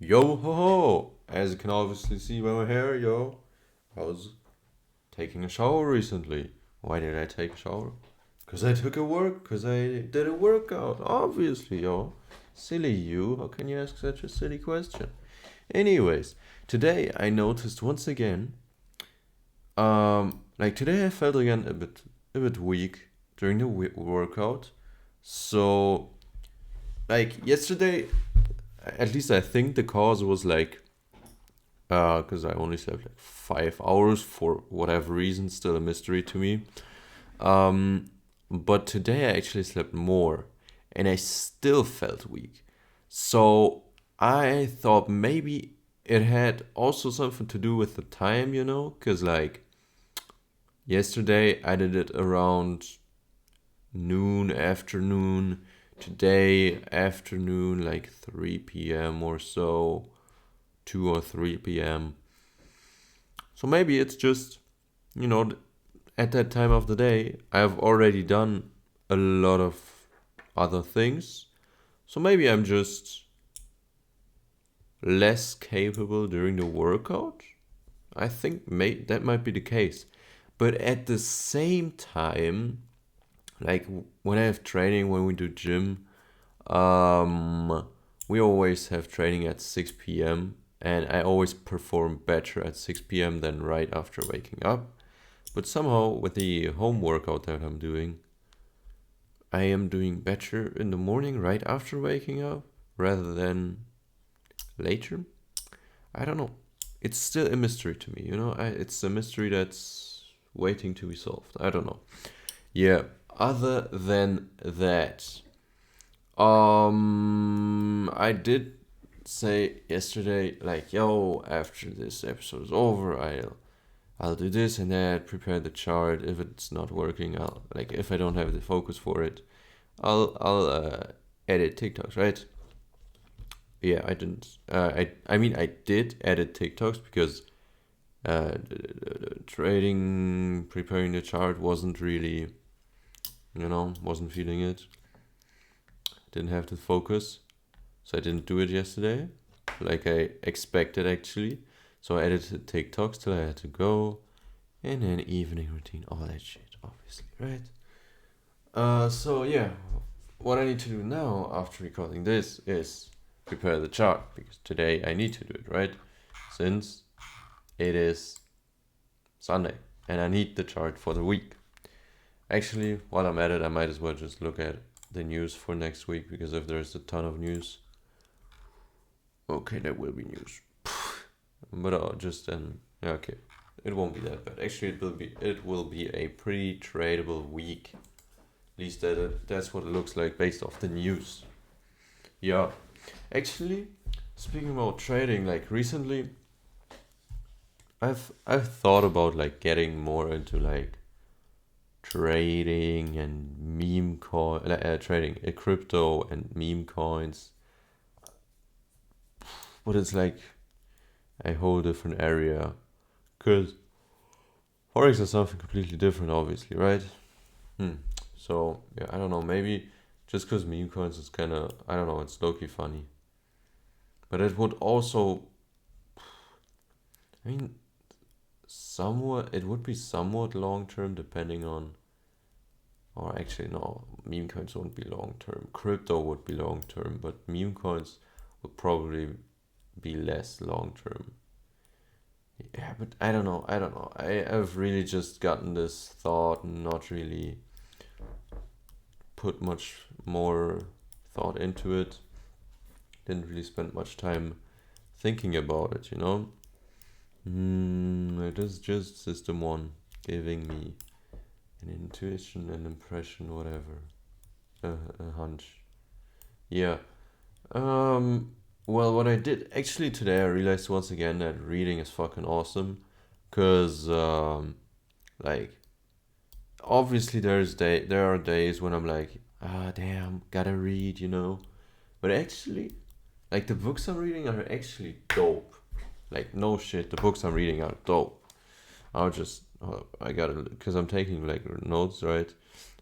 Yo ho ho! As you can obviously see by my hair, yo, I was taking a shower recently. Why did I take a shower? Cause I did a workout, obviously, yo. Silly you, how can you ask such a silly question? Anyways, today I noticed once again, like today I felt again a bit weak during the workout. So, like yesterday, at least I think the cause was like because I only slept like 5 hours for whatever reason, still a mystery to me. Um, but today I actually slept more, and I still felt weak. So I thought maybe it had also something to do with the time, because like yesterday I did it around noon, afternoon. Today afternoon, like 3 p.m. or so, 2 or 3 p.m. So maybe it's just, you know, at that time of the day, I've already done a lot of other things. So maybe I'm just less capable during the workout. I think that might be the case. But at the same time, like when I have training, when we do gym, um, we always have training at 6 p.m. And I always perform better at 6 p.m. than right after waking up. But somehow, with the home workout that I'm doing, I am doing better in the morning right after waking up rather than later. I don't know. It's still a mystery to me, it's a mystery that's waiting to be solved. I don't know. Yeah, other than that, I did say yesterday, like, yo, after this episode is over, I'll do this and that, prepare the chart. If it's not working, I'll like if I don't have the focus for it, I'll edit TikToks, right? Yeah, I didn't. I mean I did edit TikToks because the trading preparing the chart wasn't really, wasn't feeling it. Didn't have the focus, so I didn't do it yesterday, like I expected actually. So I edited TikToks till I had to go. And then evening routine, all that shit, obviously, right? So yeah, what I need to do now after recording this is prepare the chart because today I need to do it, right? Since it is Sunday and I need the chart for the week. Actually, while I'm at it, I might as well just look at the news for next week because if there's a ton of news, okay, there will be news. But just then, yeah, okay. It won't be that bad. Actually, it will be a pretty tradable week. At least that's what it looks like based off the news. Yeah. Actually, speaking about trading, like recently, I've thought about like getting more into like trading and meme coin, trading crypto and meme coins. But it's like a whole different area. Cause Forex is something completely different, obviously, right? So yeah, I don't know. Maybe just because meme coins is kind of, I don't know, it's low key funny. But it would also, I mean, it would be somewhat long term depending on, or actually no, meme coins won't be long term. Crypto would be long term, but meme coins would probably be less long term. Yeah, but I don't know. I don't know. I've really just gotten this thought and not really put much more thought into it. Didn't really spend much time thinking about it. It is just System 1 giving me an intuition, an impression, whatever. A hunch. Yeah. Well, what I did actually today, I realized once again that reading is fucking awesome. Because, like, obviously there are days when I'm like, damn, gotta read. But actually, like, the books I'm reading are actually dope. Like, no shit, the books I'm reading are dope. I gotta, because I'm taking, like, notes, right?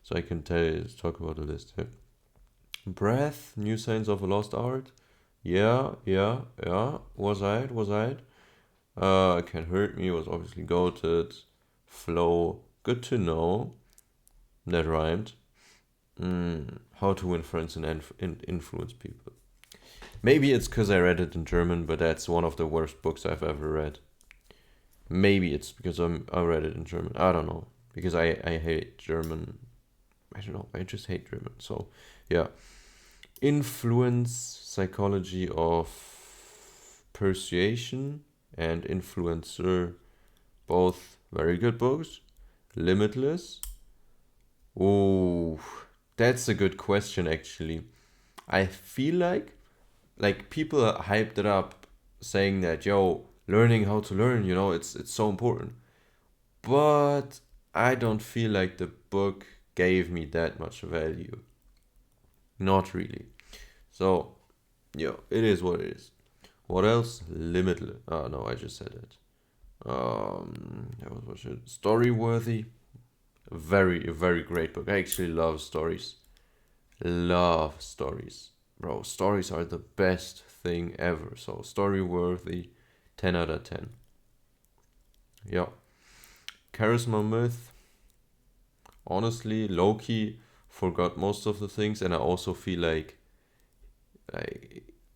So I can talk about the list here. Breath, New Signs of a Lost Art. Yeah. Was I it? Was I it? Can't Hurt Me was obviously goated. Flow, good to know. That rhymed. How to Win Friends and Influence People. Maybe it's because I read it in German, but that's one of the worst books I've ever read. Maybe it's because I read it in German. I don't know. Because I hate German. I don't know. I just hate German. So, yeah. Influence Psychology of Persuasion and Influencer. Both very good books. Limitless. Oh, that's a good question, actually. I feel like people hyped it up saying that, yo, learning how to learn, it's so important. But I don't feel like the book gave me that much value. Not really. So, yeah, it is what it is. What else? Limitless. Oh, no, I just said it. That was what shit. Storyworthy. A very great book. I actually love stories. Love stories. Bro, stories are the best thing ever. So, Storyworthy, 10 out of 10. Yeah. Charisma Myth. Honestly, Loki forgot most of the things, and I also feel like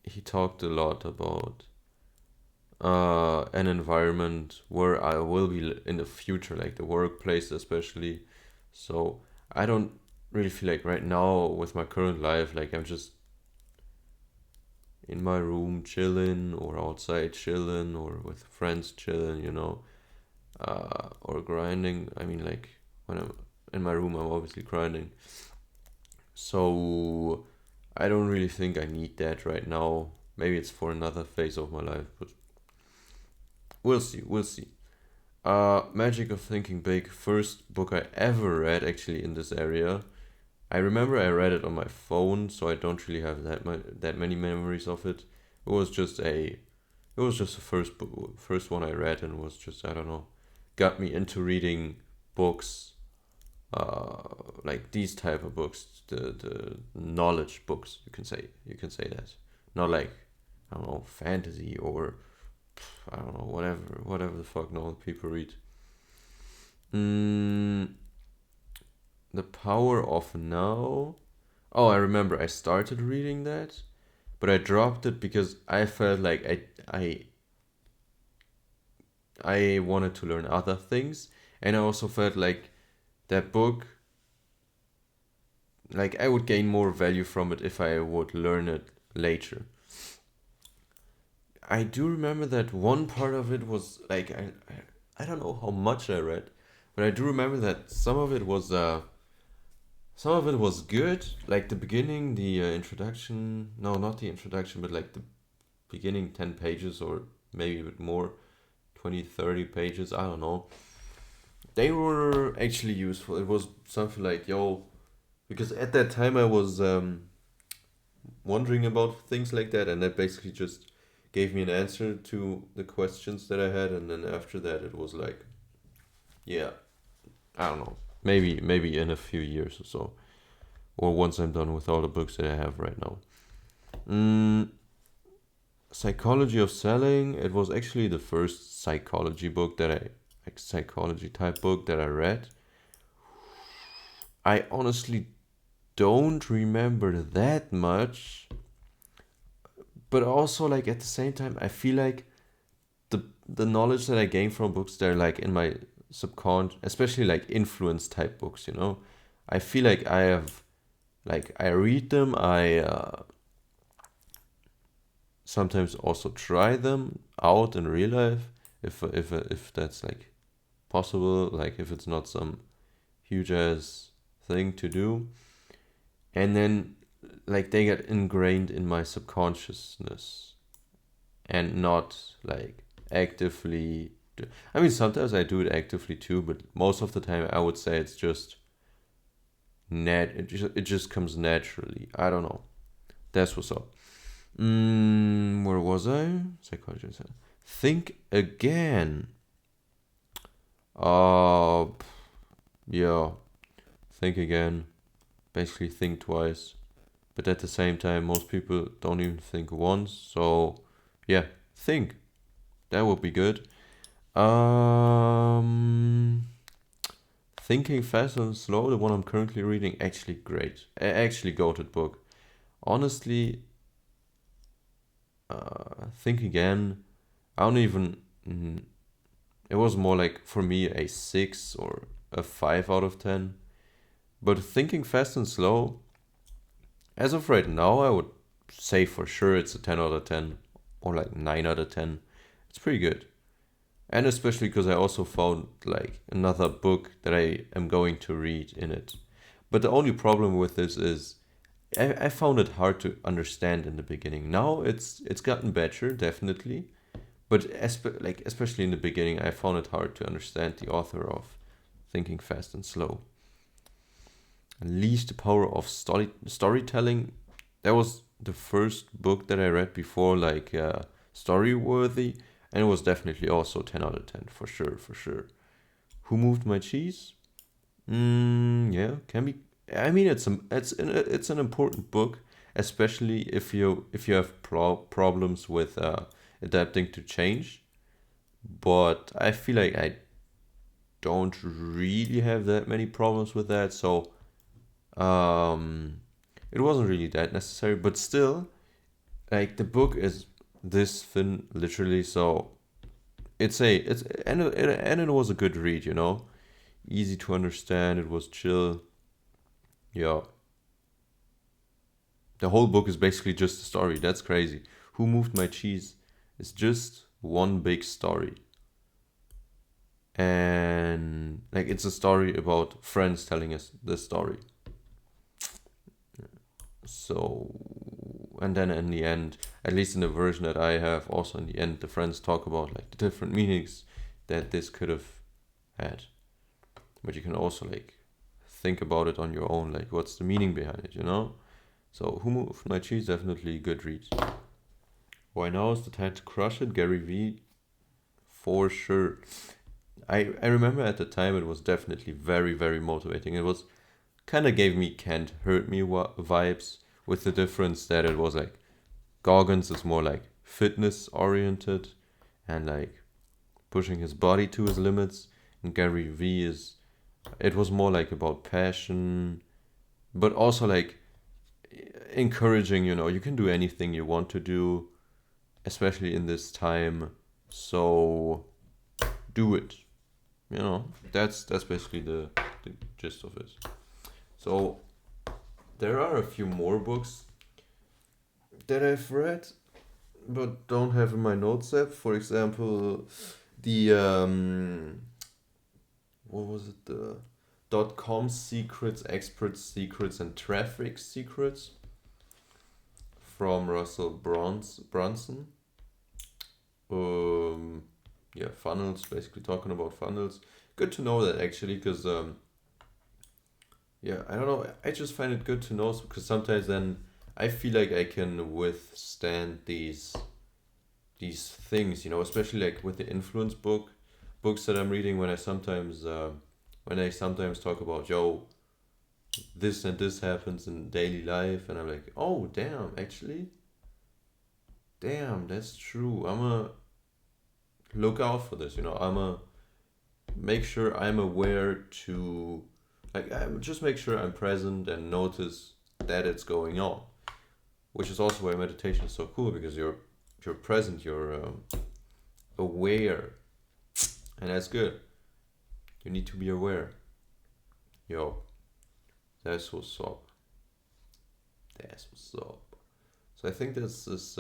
he talked a lot about an environment where I will be in the future, like the workplace especially. So I don't really feel like right now with my current life, like I'm just in my room chilling or outside chilling or with friends chilling, or grinding. I mean, like when I'm in my room, I'm obviously grinding. So I don't really think I need that right now. Maybe it's for another phase of my life, but we'll see. We'll see. Magic of Thinking Big, first book I ever read actually in this area. I remember I read it on my phone, so I don't really have that many memories of it. It was just the first one I read, and was just, I don't know, got me into reading books, like these type of books, the knowledge books. You can say that, not like, I don't know, fantasy or I don't know, whatever the fuck normal people read. Mm, the Power of Now. Oh, I remember I started reading that, but I dropped it because I felt like I wanted to learn other things, and I also felt like that book, like I would gain more value from it if I would learn it later. I do remember that one part of it was like I don't know how much I read, but I do remember that some of it was good, like the beginning, the introduction. No, not the introduction, but like the beginning 10 pages or maybe a bit more, 20, 30 pages, I don't know. They were actually useful. It was something like, yo, because at that time I was wondering about things like that, and that basically just gave me an answer to the questions that I had, and then after that it was like, yeah, I don't know, maybe in a few years or so, or once I'm done with all the books that I have right now. Mm, Psychology of Selling. It was actually the first psychology type book that I read. I honestly don't remember that much, but also like at the same time, I feel like the knowledge that I gain from books, they're like in my subconscious, especially like influence type books. I feel like I read them, I sometimes also try them out in real life, if that's like possible, like if it's not some huge ass thing to do, and then like they get ingrained in my subconsciousness and not like actively I mean, sometimes I do it actively too, but most of the time I would say it's just it just comes naturally. I don't know. That's what's up. Where was I? Psychology. Think again. Uh, yeah. Think again. Basically, think twice. but at the same time, most people don't even think once. So, yeah, think. That would be good. Um, Thinking Fast and Slow, the one I'm currently reading, actually great. Actually, goated book. Honestly, think again. I don't even. It was more like for me a 6 or a 5 out of 10. But Thinking Fast and Slow, as of right now, I would say for sure it's a 10 out of 10 or like 9 out of 10. It's pretty good. And especially because I also found like another book that I am going to read in it. But the only problem with this is I found it hard to understand in the beginning. Now it's gotten better, definitely. But especially in the beginning, I found it hard to understand the author of Thinking Fast and Slow. Unleash the Power of Storytelling. That was the first book that I read before, like story worthy, and it was definitely also 10 out of 10 for sure, for sure. Who Moved My Cheese? Yeah, can be. I mean, it's an important book, especially if you have problems with adapting to change. But I feel like I don't really have that many problems with that, so um, it wasn't really that necessary. But still, like the book is this thin, literally. So and it was a good read, easy to understand. It was chill. Yeah, the whole book is basically just a story. That's crazy. Who Moved My Cheese is just one big story. And like it's a story about friends telling us the story. So and then in the end, at least in the version that I have, also in the end the friends talk about like the different meanings that this could have had. But you can also like think about it on your own, like what's the meaning behind it. So Who Moved My Cheese, definitely good read. Why Now is the time to crush it, Gary V, for sure. I remember at the time it was definitely very, very motivating. It was kind of gave me Can't Hurt Me vibes, with the difference that it was like Goggins is more like fitness oriented and like pushing his body to his limits, and Gary V is, it was more like about passion, but also like encouraging, you can do anything you want to do, especially in this time. So do it. That's basically the gist of it. So there are a few more books that I've read but don't have in my notes app. For example, the what was it? The .com secrets, expert secrets, and traffic secrets from Russell Brunson. Yeah, funnels. Basically talking about funnels. Good to know that actually, because yeah, I don't know. I just find it good to know because sometimes then I feel like I can withstand these things, especially like with the influence books that I'm reading when I sometimes talk about this and this happens in daily life, and I'm like, oh damn, actually, damn, that's true. I'ma look out for this, I'ma make sure I'm aware to like I'm just make sure I'm present and notice that it's going on, which is also why meditation is so cool because you're present, you're aware, and that's good. You need to be aware. Yo, that's what's up. That's what's up. So I think this is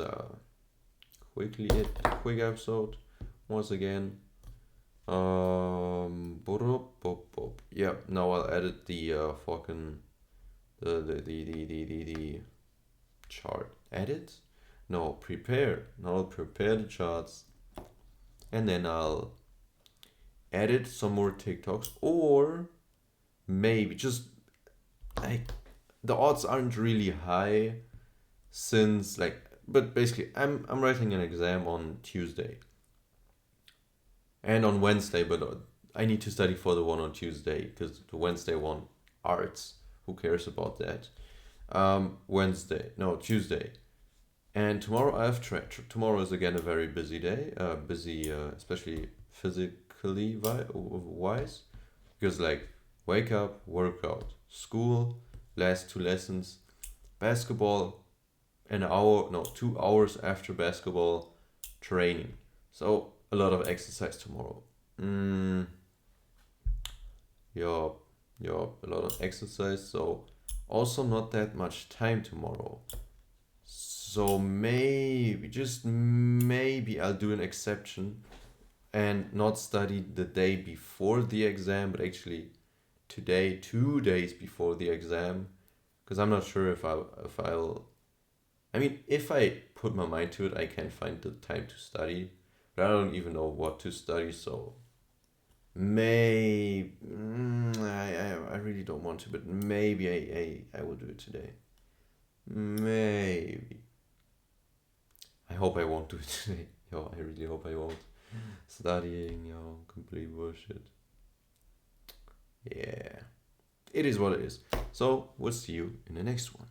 quickly it. Quick episode once again. Yeah. Now I'll edit the fucking the chart. Edit? No, prepare. Now I'll prepare the charts, and then I'll edit some more TikToks, or maybe just like the odds aren't really high since like, but basically I'm writing an exam on Tuesday and on Wednesday, but I need to study for the one on Tuesday because the Wednesday one, arts, who cares about that. Tuesday. And tomorrow I have tomorrow is again a very busy day. Busy, especially physically wise, because like wake up, workout, school, last two lessons, basketball, an hour, no, 2 hours after basketball, training. So a lot of exercise tomorrow. Mm, yup, a lot of exercise. So also not that much time tomorrow. So maybe, just maybe I'll do an exception and not study the day before the exam, but actually today, 2 days before the exam, because I'm not sure if I'll. I mean, if I put my mind to it, I can find the time to study, but I don't even know what to study. So maybe I really don't want to, but maybe I will do it today. Maybe. I hope I won't do it today. Yo, I really hope I won't. Studying, yo, complete bullshit. Yeah. It is what it is. So, we'll see you in the next one.